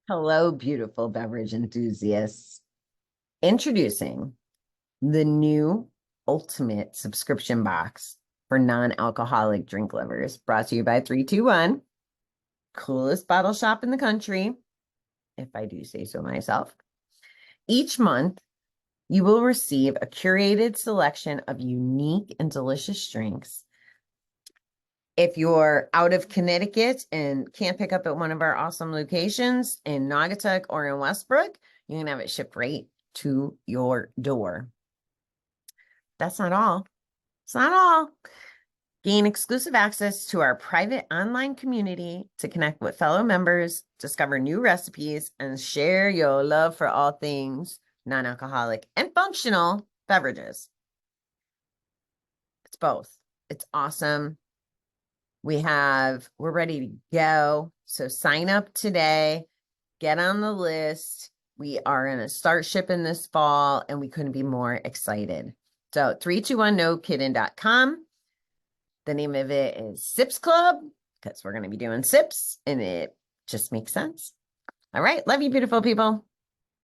Hello, beautiful beverage enthusiasts. Introducing the new ultimate subscription box for non-alcoholic drink lovers, brought to you by 321, coolest bottle shop in the country, if I do say so myself. Each month, you will receive a curated selection of unique and delicious drinks. If you're out of Connecticut and can't pick up at one of our awesome locations in Naugatuck or in Westbrook, you can have it shipped right to your door. That's not all. It's not all. Gain exclusive access to our private online community to connect with fellow members, discover new recipes, and share your love for all things non-alcoholic and functional beverages. It's both. It's awesome. We're ready to go. So sign up today, get on the list. We are going to start shipping this fall, and we couldn't be more excited. So 321nokidding.com. The name of it is Sips Club, because we're going to be doing sips, and it just makes sense. All right. Love you, beautiful people.